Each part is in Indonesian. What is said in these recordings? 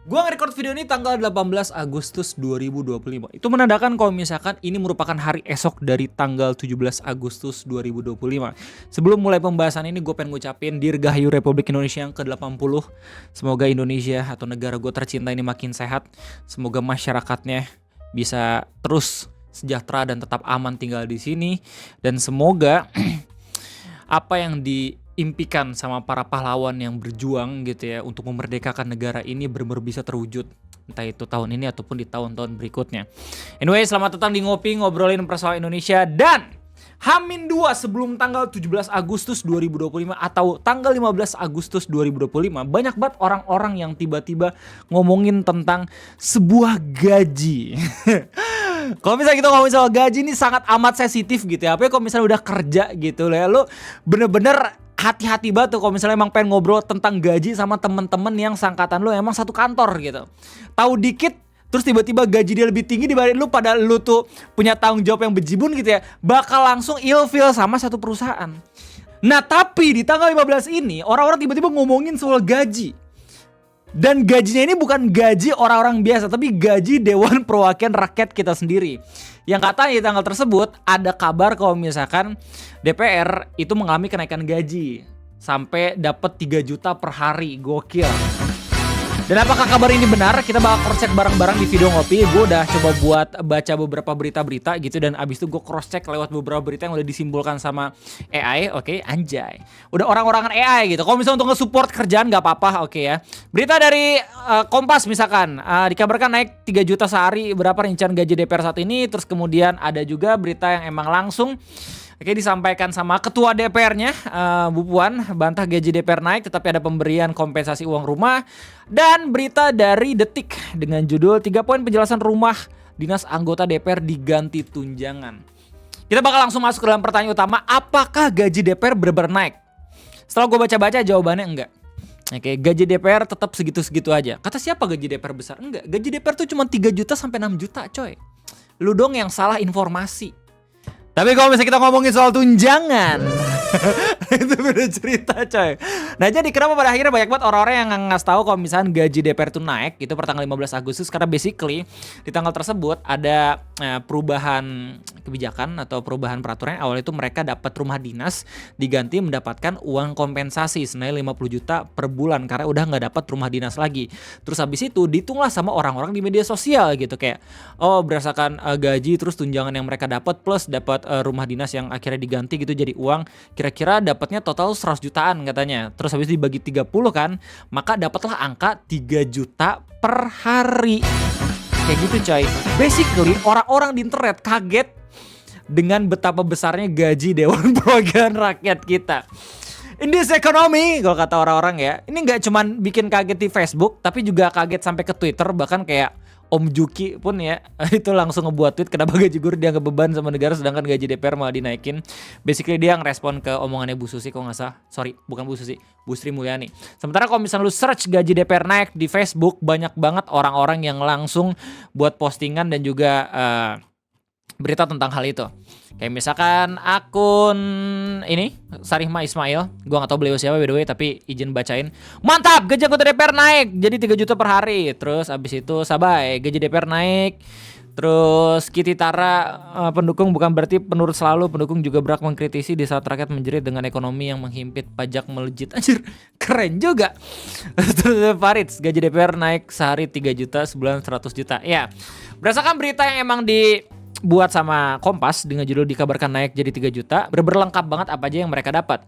Gua nge-record video ini tanggal 18 Agustus 2025. Itu menandakan kalau misalkan ini merupakan hari esok dari tanggal 17 Agustus 2025. Sebelum mulai pembahasan ini, gue pengen ngucapin Dirgahayu Republik Indonesia yang ke-80. Semoga Indonesia atau negara gue tercinta ini makin sehat. Semoga masyarakatnya bisa terus sejahtera dan tetap aman tinggal di sini. Dan semoga apa yang diimpikan sama para pahlawan yang berjuang gitu ya untuk memerdekakan negara ini benar-benar bisa terwujud, entah itu tahun ini ataupun di tahun-tahun berikutnya. Anyway, selamat datang di Ngopi, ngobrolin persoalan Indonesia. Dan H-2 sebelum tanggal 17 Agustus 2025 atau tanggal 15 Agustus 2025, banyak banget orang-orang yang tiba-tiba ngomongin tentang sebuah gaji. Kalau misalnya kita ngomongin soal gaji ini sangat amat sensitif gitu ya. Apalagi kalau misalnya udah kerja gitu ya, lo bener-bener hati-hati banget tuh kalau misalnya emang pengen ngobrol tentang gaji sama temen-temen yang sangkatan lo emang satu kantor gitu. Tahu dikit terus tiba-tiba gaji dia lebih tinggi dibanding lu, padahal lu tuh punya tanggung jawab yang bejibun gitu ya, bakal langsung ilfeel sama satu perusahaan. Nah tapi di tanggal 15 ini orang-orang tiba-tiba ngomongin soal gaji. Dan gajinya ini bukan gaji orang-orang biasa, tapi gaji Dewan Perwakilan Rakyat kita sendiri. Yang katanya di tanggal tersebut ada kabar kalau misalkan DPR itu mengalami kenaikan gaji sampai dapat 3 juta per hari. Gokil. Dan apakah kabar ini benar? Kita bakal cross check bareng-bareng di video ngopi. Gue udah coba buat baca beberapa berita-berita gitu, dan abis itu gue cross check lewat beberapa berita yang udah disimpulkan sama AI. Oke, anjay. Udah orang-orangan AI gitu. Kalau misalnya untuk nge-support kerjaan gak apa-apa, oke ya. Berita dari Kompas misalkan, dikabarkan naik 3 juta sehari berapa rincian gaji DPR saat ini. Terus kemudian ada juga berita yang emang langsung disampaikan sama ketua DPR-nya, Bu Puan, bantah gaji DPR naik tetapi ada pemberian kompensasi uang rumah. Dan berita dari Detik dengan judul 3 poin penjelasan rumah dinas anggota DPR diganti tunjangan. Kita bakal langsung masuk ke dalam pertanyaan utama, apakah gaji DPR benar-benar naik? Setelah gue baca-baca jawabannya enggak. Oke, gaji DPR tetap segitu-segitu aja. Kata siapa gaji DPR besar? Enggak, gaji DPR tuh cuma 3 juta sampai 6 juta coy. Lu dong yang salah informasi. Tapi kalau misalnya kita ngomongin soal tunjangan, itu beda cerita coy. Nah jadi kenapa pada akhirnya banyak banget orang-orang yang ngasih tahu kalau misalnya gaji DPR itu naik itu per tanggal 15 Agustus, karena basically di tanggal tersebut ada perubahan kebijakan atau perubahan peraturan. Awal itu mereka dapat rumah dinas diganti mendapatkan uang kompensasi senilai 50 juta per bulan karena udah nggak dapat rumah dinas lagi. Terus habis itu dihitunglah sama orang-orang di media sosial gitu, kayak oh berdasarkan gaji terus tunjangan yang mereka dapat plus dapat rumah dinas yang akhirnya diganti gitu jadi uang, kira-kira dapatnya total 100 jutaan katanya. Terus habis dibagi 30 kan, maka dapatlah angka 3 juta per hari. Kayak gitu coy. Basically orang-orang di internet kaget dengan betapa besarnya gaji Dewan Perwakilan Rakyat kita. In this economy, kalau kata orang-orang ya, ini nggak cuman bikin kaget di Facebook, tapi juga kaget sampai ke Twitter. Bahkan kayak Om Juki pun ya itu langsung ngebuat tweet kenapa gaji guru dianggap beban sama negara sedangkan gaji DPR malah dinaikin. Basically dia ngerespon ke omongannya Bu Susi kalau nggak salah. Sorry, bukan Bu Susi, Bu Sri Mulyani. Sementara kalau misalnya lu search gaji DPR naik di Facebook, banyak banget orang-orang yang langsung buat postingan dan juga berita tentang hal itu. Kayak misalkan akun ini Sarihma Ismail, gua gak tahu beliau siapa by the way, tapi izin bacain. Mantap, gaji anggota DPR naik jadi 3 juta per hari. Terus abis itu Sabai, gaji DPR naik. Terus Kiti Tara, pendukung bukan berarti penurut selalu, pendukung juga berhak mengkritisi di saat rakyat menjerit dengan ekonomi yang menghimpit, pajak melejit. Anjir, keren juga. Terus Farid, gaji DPR naik sehari 3 juta, sebulan 100 juta. Ya, berdasarkan berita yang emang dibuat sama Kompas dengan judul dikabarkan naik jadi 3 juta, berlengkap banget apa aja yang mereka dapat.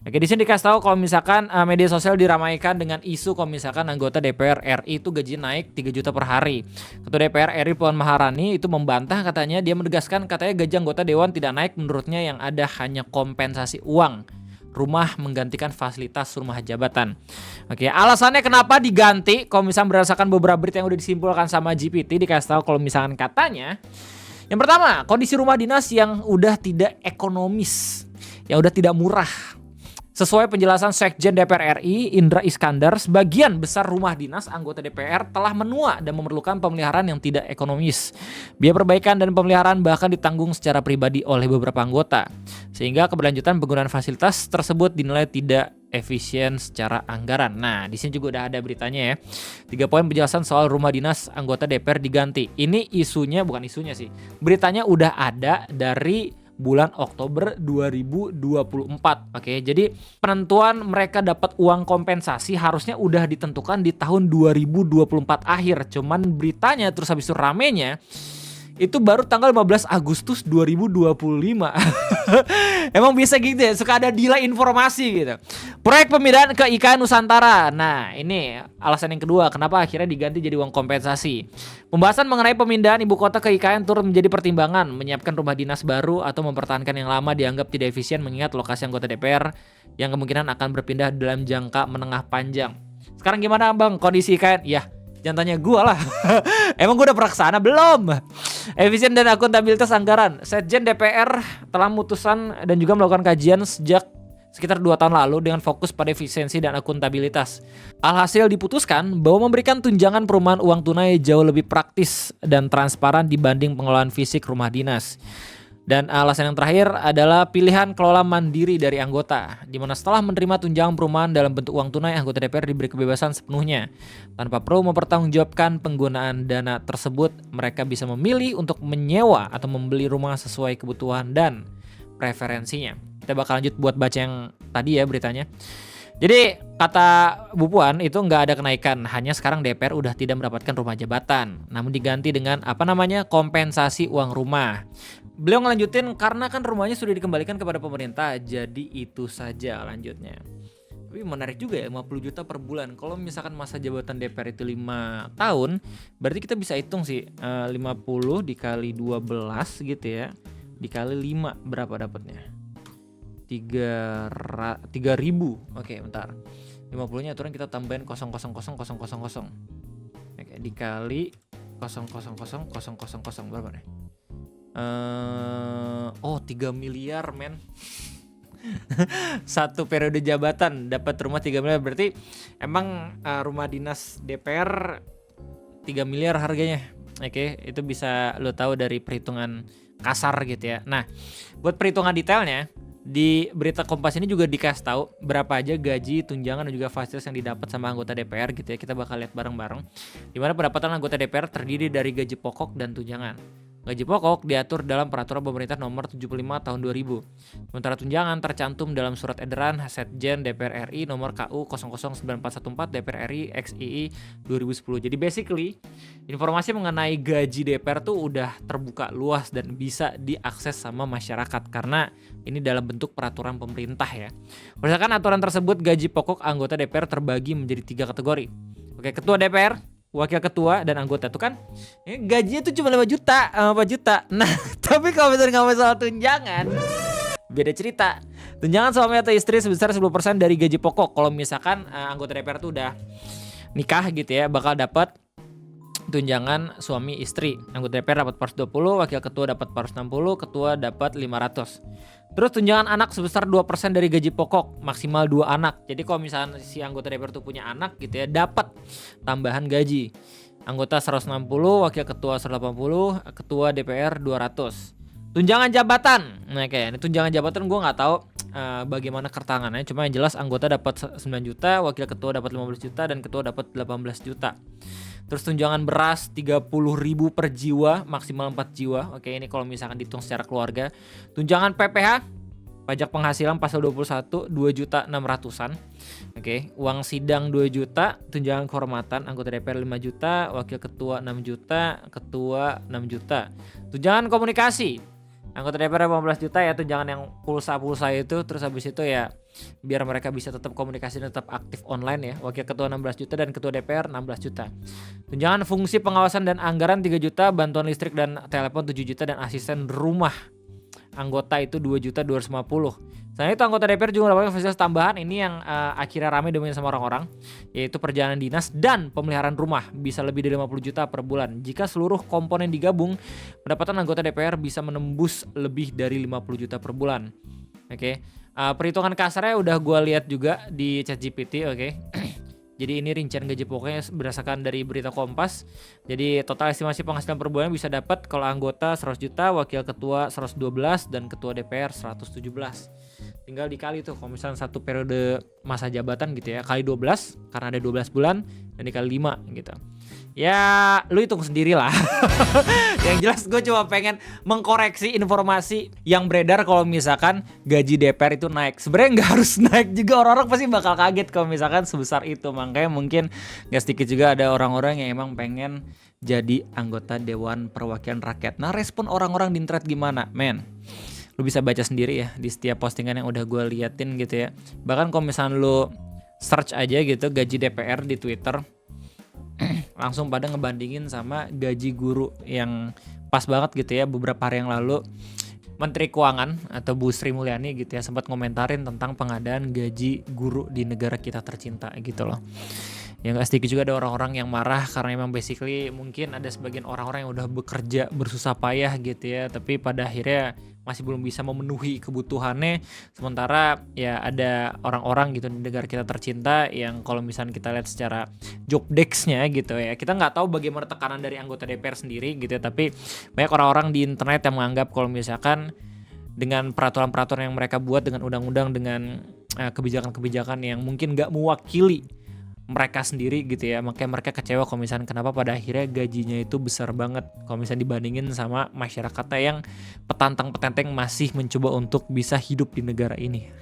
Oke, di sini dikasih tahu kalau misalkan media sosial diramaikan dengan isu kalau misalkan anggota DPR RI itu gaji naik 3 juta per hari. Ketua DPR RI Puan Maharani itu membantah, katanya dia menegaskan katanya gaji anggota dewan tidak naik, menurutnya yang ada hanya kompensasi uang rumah menggantikan fasilitas rumah jabatan. Oke, alasannya kenapa diganti kalau misalnya berdasarkan beberapa berita yang udah disimpulkan sama GPT, dikasih tahu kalau misalkan katanya yang pertama, kondisi rumah dinas yang udah tidak ekonomis, yang udah tidak murah. Sesuai penjelasan Sekjen DPR RI, Indra Iskandar, sebagian besar rumah dinas anggota DPR telah menua dan memerlukan pemeliharaan yang tidak ekonomis. Biaya perbaikan dan pemeliharaan bahkan ditanggung secara pribadi oleh beberapa anggota. Sehingga keberlanjutan penggunaan fasilitas tersebut dinilai tidak efisien secara anggaran. Nah, di sini juga udah ada beritanya ya. 3 poin penjelasan soal rumah dinas anggota DPR diganti. Ini isunya, bukan isunya sih. Beritanya udah ada dari bulan Oktober 2024. Oke, jadi penentuan mereka dapat uang kompensasi harusnya udah ditentukan di tahun 2024 akhir. Cuman beritanya terus habis itu ramenya itu baru tanggal 15 Agustus 2025. Emang bisa gitu ya, suka ada delay informasi gitu. Proyek pemindahan ke IKN Nusantara. Nah, ini alasan yang kedua kenapa akhirnya diganti jadi uang kompensasi. Pembahasan mengenai pemindahan ibu kota ke IKN turut menjadi pertimbangan. Menyiapkan rumah dinas baru atau mempertahankan yang lama dianggap tidak efisien mengingat lokasi anggota DPR yang kemungkinan akan berpindah dalam jangka menengah panjang. Sekarang gimana Bang kondisi IKN? Ya, jangan tanya gue lah. Emang gue udah pernah kesana belum? Efisien dan akuntabilitas anggaran. Setjen DPR telah memutuskan dan juga melakukan kajian sejak sekitar 2 tahun lalu dengan fokus pada efisiensi dan akuntabilitas. Alhasil diputuskan bahwa memberikan tunjangan perumahan uang tunai jauh lebih praktis dan transparan dibanding pengelolaan fisik rumah dinas. Dan alasan yang terakhir adalah pilihan kelola mandiri dari anggota, di mana setelah menerima tunjangan perumahan dalam bentuk uang tunai, anggota DPR diberi kebebasan sepenuhnya. Tanpa perlu mempertanggungjawabkan penggunaan dana tersebut, mereka bisa memilih untuk menyewa atau membeli rumah sesuai kebutuhan dan preferensinya. Kita bakal lanjut buat baca yang tadi ya beritanya. Jadi kata Bu Puan itu nggak ada kenaikan, hanya sekarang DPR udah tidak mendapatkan rumah jabatan, namun diganti dengan kompensasi uang rumah. Beliau ngelanjutin karena kan rumahnya sudah dikembalikan kepada pemerintah, jadi itu saja lanjutnya. Tapi menarik juga ya 50 juta per bulan. Kalau misalkan masa jabatan DPR itu 5 tahun, berarti kita bisa hitung sih 50 dikali 12 gitu ya, dikali 5 berapa dapatnya? 3.000. Oke, bentar. 50-nya aturan kita tambahin 0,00000. Oke, dikali 0,00000 berapa nih? 3 miliar men. Satu periode jabatan dapat rumah 3 miliar. Berarti emang rumah dinas DPR 3 miliar harganya. Oke, itu bisa lo tahu dari perhitungan kasar gitu ya. Nah, buat perhitungan detailnya di berita Kompas ini juga dikasih tahu berapa aja gaji, tunjangan dan juga fasilitas yang didapat sama anggota DPR gitu ya. Kita bakal lihat bareng-bareng. Di mana pendapatan anggota DPR terdiri dari gaji pokok dan tunjangan. Gaji pokok diatur dalam Peraturan Pemerintah Nomor 75 Tahun 2000. Sementara tunjangan tercantum dalam Surat Edaran Setjen DPR RI Nomor KU 009414 DPR RI XII 2010. Jadi basically informasi mengenai gaji DPR tuh udah terbuka luas dan bisa diakses sama masyarakat karena ini dalam bentuk peraturan pemerintah ya. Berdasarkan aturan tersebut, gaji pokok anggota DPR terbagi menjadi 3 kategori. Oke, Ketua DPR, Wakil Ketua, dan anggota. Tuh kan gajinya tuh cuma 5 juta sama 4 juta. Nah, tapi kalau misalnya ngomongin soal tunjangan, beda cerita. Tunjangan suami atau istri sebesar 10% dari gaji pokok. Kalau misalkan anggota DPR tuh udah nikah gitu ya, bakal dapat tunjangan suami istri. Anggota DPR dapat 420, Wakil Ketua dapat 460, Ketua dapat 500. Terus tunjangan anak sebesar 2% dari gaji pokok, maksimal 2 anak. Jadi kalau misalnya si anggota DPR tuh punya anak gitu ya, dapat tambahan gaji. Anggota 160, Wakil Ketua 180, Ketua DPR 200. Tunjangan jabatan. Nah kayak ini tunjangan jabatan gue nggak tahu bagaimana kertangannya. Cuma yang jelas anggota dapat 9 juta, Wakil Ketua dapat 15 juta, dan Ketua dapat 18 juta. Terus tunjangan beras 30.000 per jiwa, maksimal 4 jiwa. Oke, ini kalau misalkan dihitung secara keluarga. Tunjangan PPH, pajak penghasilan pasal 21, 2.600.000-an. Oke, uang sidang 2 juta, tunjangan kehormatan anggota DPR 5 juta, Wakil Ketua 6 juta, Ketua 6 juta. Tunjangan komunikasi, anggota DPR 15 juta ya, tunjangan yang pulsa itu. Terus habis itu ya biar mereka bisa tetap komunikasi dan tetap aktif online ya. Wakil Ketua 16 juta dan Ketua DPR 16 juta. Tunjangan fungsi pengawasan dan anggaran 3 juta, bantuan listrik dan telepon 7 juta, dan asisten rumah anggota itu 2.250.000. Selain itu anggota DPR juga mendapatkan fasilitas tambahan ini yang akhirnya ramai domain sama orang-orang, yaitu perjalanan dinas dan pemeliharaan rumah bisa lebih dari 50 juta per bulan. Jika seluruh komponen digabung, pendapatan anggota DPR bisa menembus lebih dari 50 juta per bulan. Oke. Perhitungan kasarnya udah gue lihat juga di ChatGPT, oke. Jadi ini rincian gaji pokoknya berdasarkan dari berita Kompas. Jadi total estimasi penghasilan per bulan bisa dapat kalau anggota 100 juta, wakil ketua 112 dan ketua DPR 117. Tinggal dikali tuh kalau misalnya satu periode masa jabatan gitu ya, kali 12 karena ada 12 bulan dan dikali 5 gitu. Ya lu hitung sendiri lah. Yang jelas gue cuma pengen mengkoreksi informasi yang beredar kalau misalkan gaji DPR itu naik. Sebenarnya nggak harus naik juga, orang-orang pasti bakal kaget kalau misalkan sebesar itu. Makanya mungkin gak sedikit juga ada orang-orang yang emang pengen jadi anggota Dewan Perwakilan Rakyat. Nah respon orang-orang di internet gimana men? Lu bisa baca sendiri ya di setiap postingan yang udah gue liatin gitu ya. Bahkan kalau misalnya lu search aja gitu gaji DPR di Twitter, langsung pada ngebandingin sama gaji guru yang pas banget gitu ya. Beberapa hari yang lalu Menteri Keuangan atau Bu Sri Mulyani gitu ya sempat ngomentarin tentang pengadaan gaji guru di negara kita tercinta gitu loh. Ya gak sedikit juga ada orang-orang yang marah karena emang basically mungkin ada sebagian orang-orang yang udah bekerja bersusah payah gitu ya, tapi pada akhirnya masih belum bisa memenuhi kebutuhannya. Sementara ya ada orang-orang gitu di negara kita tercinta yang kalau misalnya kita lihat secara job desk-nya gitu ya, kita nggak tahu bagaimana tekanan dari anggota DPR sendiri gitu ya, tapi banyak orang-orang di internet yang menganggap kalau misalkan dengan peraturan-peraturan yang mereka buat, dengan undang-undang, dengan kebijakan-kebijakan yang mungkin nggak mewakili mereka sendiri gitu ya, makanya mereka kecewa kalau misalnya kenapa pada akhirnya gajinya itu besar banget kalau misalnya dibandingin sama masyarakatnya yang petantang-petenteng masih mencoba untuk bisa hidup di negara ini.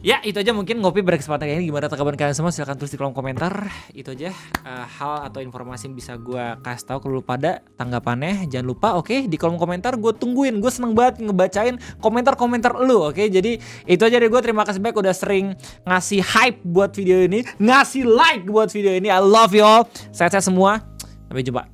Ya itu aja mungkin ngopi berkesempatan kali ini. Gimana tanggapan kalian semua? Silahkan tulis di kolom komentar. Itu aja hal atau informasi yang bisa gue kasih tahu kalau lu pada tanggapannya. Jangan lupa di kolom komentar gue tungguin. Gue seneng banget ngebacain komentar-komentar lu. Jadi itu aja dari gue. Terima kasih banyak udah sering ngasih hype buat video ini, ngasih like buat video ini. I love you all. Sehat-sehat semua. Sampai jumpa.